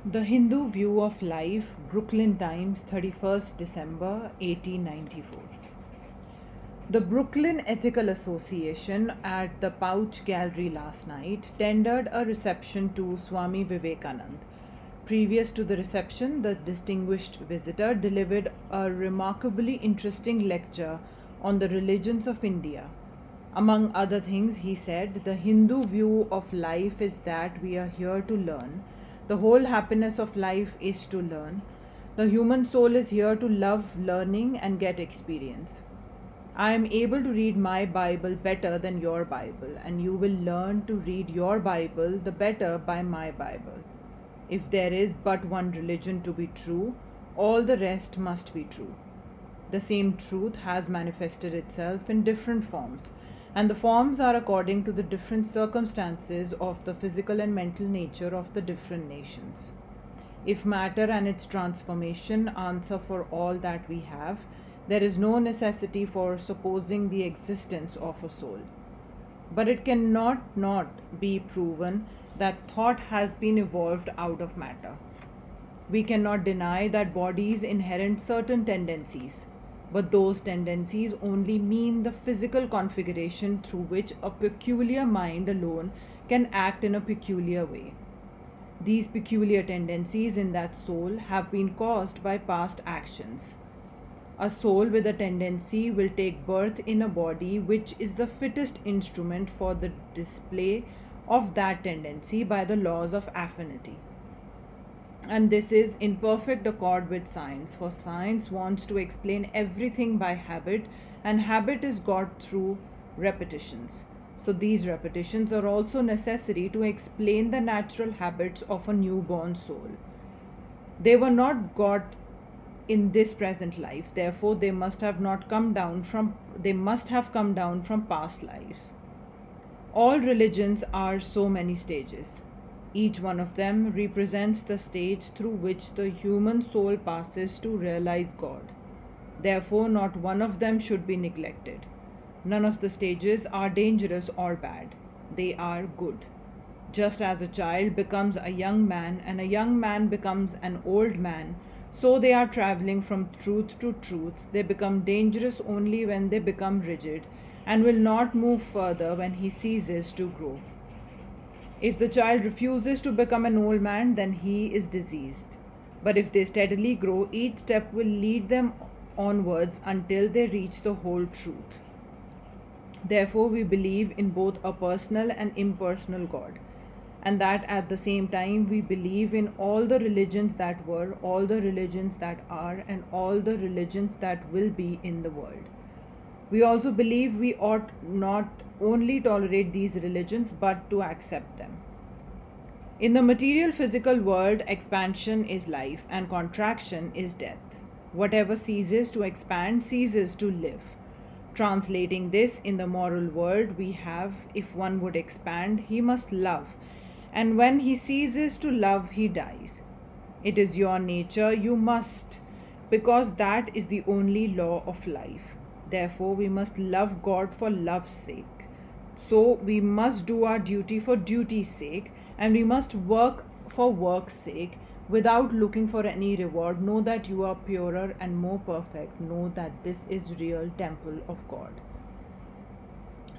The Hindu View of Life, Brooklyn Times, 31st December 1894. The Brooklyn Ethical Association at the Pouch Gallery last night tendered a reception to Swami Vivekananda. Previous to the reception, the distinguished visitor delivered a remarkably interesting lecture on the religions of India. Among other things, he said, the Hindu view of life is that we are here to learn. The whole happiness of life is to learn. The human soul is here to love learning and get experience. I am able to read my Bible better than your Bible, and you will learn to read your Bible the better by my Bible. If there is but one religion to be true, all the rest must be true. The same truth has manifested itself in different forms, and the forms are according to the different circumstances of the physical and mental nature of the different nations. If matter and its transformation answer for all that we have, there is no necessity for supposing the existence of a soul. But it cannot not be proven that thought has been evolved out of matter. We cannot deny that bodies inherit certain tendencies, but those tendencies only mean the physical configuration through which a peculiar mind alone can act in a peculiar way. These peculiar tendencies in that soul have been caused by past actions. A soul with a tendency will take birth in a body which is the fittest instrument for the display of that tendency by the laws of affinity. And this is in perfect accord with science, for science wants to explain everything by habit, and habit is got through repetitions. So these repetitions are also necessary to explain the natural habits of a newborn soul. They were not got in this present life, therefore they must have come down from past lives. All religions are so many stages. Each one of them represents the stage through which the human soul passes to realize God. Therefore, not one of them should be neglected. None of the stages are dangerous or bad. They are good. Just as a child becomes a young man and a young man becomes an old man, so they are traveling from truth to truth. They become dangerous only when they become rigid, and will not move further when he ceases to grow. If the child refuses to become an old man, then he is diseased. But if they steadily grow, each step will lead them onwards until they reach the whole truth. Therefore, we believe in both a personal and impersonal God, and that at the same time we believe in all the religions that were, all the religions that are, and all the religions that will be in the world. We also believe we ought not only tolerate these religions but to accept them. In the material physical world, expansion is life and contraction is death. Whatever ceases to expand ceases to live. Translating this in the moral world, we have, if one would expand, he must love, and when he ceases to love, he dies. It is your nature, you must, because that is the only law of life. Therefore, we must love God for love's sake. So we must do our duty for duty's sake, and we must work for work's sake, without looking for any reward. Know that you are purer and more perfect. Know that this is real temple of God.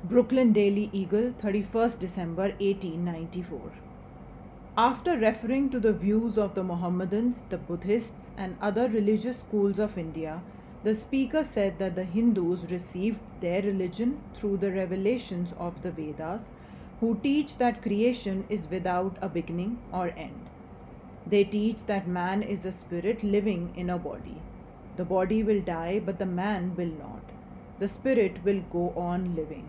Brooklyn Daily Eagle, 31st December 1894. After referring to the views of the Mohammedans, the Buddhists, and other religious schools of India, the speaker said that the Hindus received their religion through the revelations of the Vedas, who teach that creation is without a beginning or end. They teach that man is a spirit living in a body. The body will die, but the man will not. The spirit will go on living.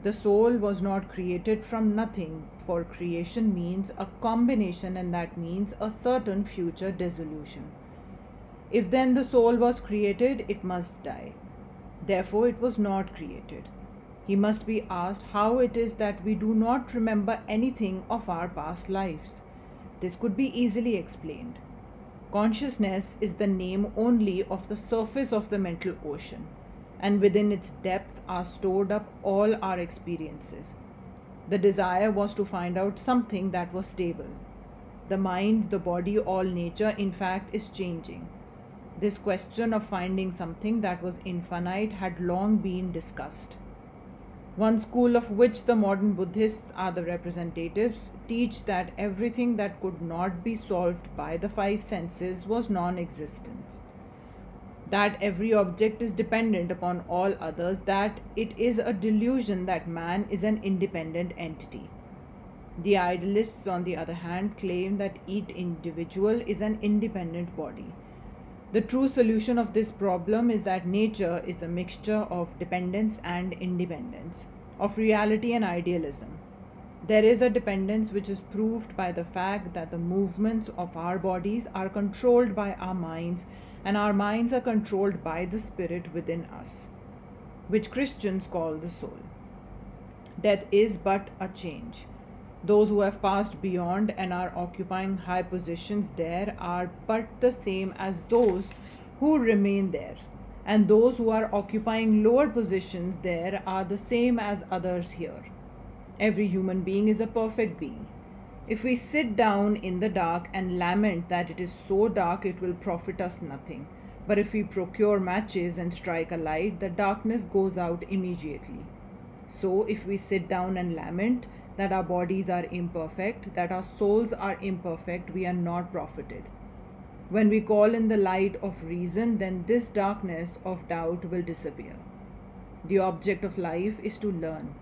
The soul was not created from nothing, for creation means a combination, and that means a certain future dissolution. If then the soul was created, it must die. Therefore it was not created. He must be asked how it is that we do not remember anything of our past lives. This could be easily explained. Consciousness is the name only of the surface of the mental ocean, and within its depth are stored up all our experiences. The desire was to find out something that was stable. The mind, the body, all nature, in fact, is changing. This question of finding something that was infinite had long been discussed. One school, of which the modern Buddhists are the representatives, teach that everything that could not be solved by the five senses was non-existence. That every object is dependent upon all others, that it is a delusion that man is an independent entity. The idealists, on the other hand, claim that each individual is an independent body. The true solution of this problem is that nature is a mixture of dependence and independence, of reality and idealism. There is a dependence which is proved by the fact that the movements of our bodies are controlled by our minds, and our minds are controlled by the spirit within us, which Christians call the soul. Death is but a change. Those who have passed beyond and are occupying high positions there are but the same as those who remain there, and those who are occupying lower positions there are the same as others here. Every human being is a perfect being. If we sit down in the dark and lament that it is so dark, it will profit us nothing. But if we procure matches and strike a light, the darkness goes out immediately. So if we sit down and lament that our bodies are imperfect, that our souls are imperfect, we are not profited. When we call in the light of reason, then this darkness of doubt will disappear. The object of life is to learn.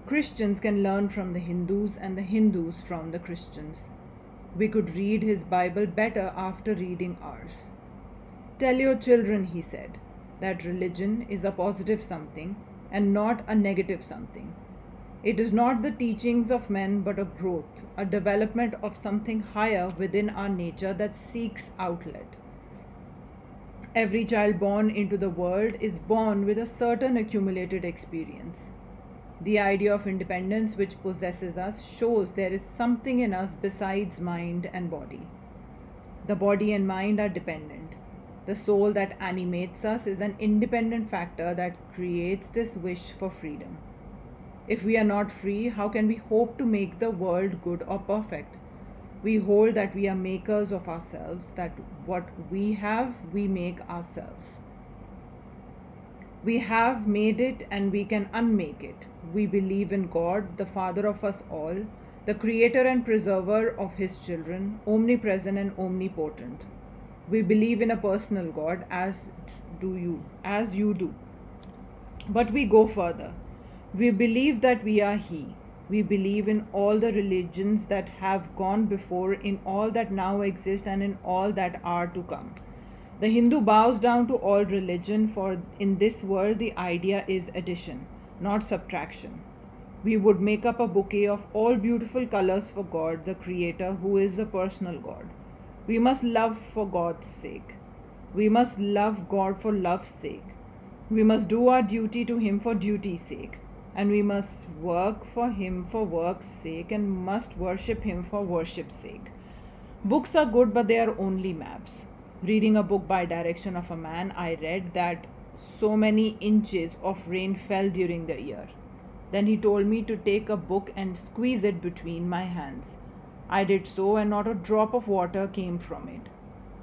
Christians can learn from the Hindus and the Hindus from the Christians. We could read his Bible better after reading ours. Tell your children, he said, that religion is a positive something and not a negative something. It is not the teachings of men but a growth, a development of something higher within our nature that seeks outlet. Every child born into the world is born with a certain accumulated experience. The idea of independence which possesses us shows there is something in us besides mind and body. The body and mind are dependent. The soul that animates us is an independent factor that creates this wish for freedom. If we are not free, how can we hope to make the world good or perfect? We hold that we are makers of ourselves, that what we have, we make ourselves. We have made it and we can unmake it. We believe in God, the Father of us all, the Creator and Preserver of His children, omnipresent and omnipotent. We believe in a personal God, as you do. But we go further. We believe that we are He. We believe in all the religions that have gone before, in all that now exist, and in all that are to come. The Hindu bows down to all religion, for in this world the idea is addition, not subtraction. We would make up a bouquet of all beautiful colors for God, the Creator, who is the personal God. We must love for God's sake. We must love God for love's sake. We must do our duty to Him for duty's sake. And we must work for Him for work's sake, and must worship Him for worship's sake. Books are good, but they are only maps. Reading a book by direction of a man, I read that so many inches of rain fell during the year. Then he told me to take a book and squeeze it between my hands. I did so, and not a drop of water came from it.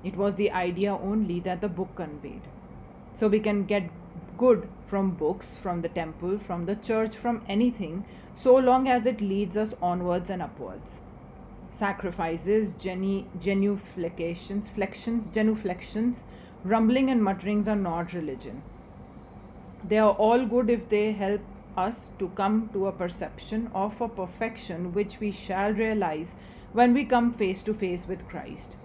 It was the idea only that the book conveyed. So we can get good from books, from the temple, from the church, from anything, so long as it leads us onwards and upwards. Sacrifices, genuflections, rumbling and mutterings are not religion. They are all good if they help us to come to a perception of a perfection which we shall realize when we come face to face with Christ.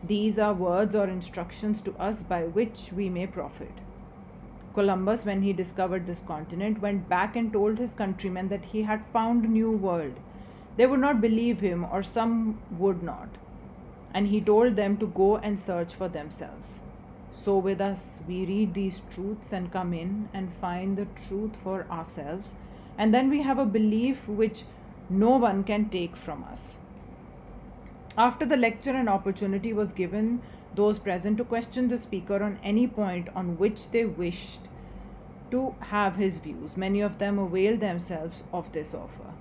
These are words or instructions to us by which we may profit. Columbus, when he discovered this continent, went back and told his countrymen that he had found a new world. They would not believe him, or some would not, and he told them to go and search for themselves. So with us, we read these truths and come in and find the truth for ourselves, and then we have a belief which no one can take from us. After the lecture, an opportunity was given those present to question the speaker on any point on which they wished to have his views. Many of them availed themselves of this offer.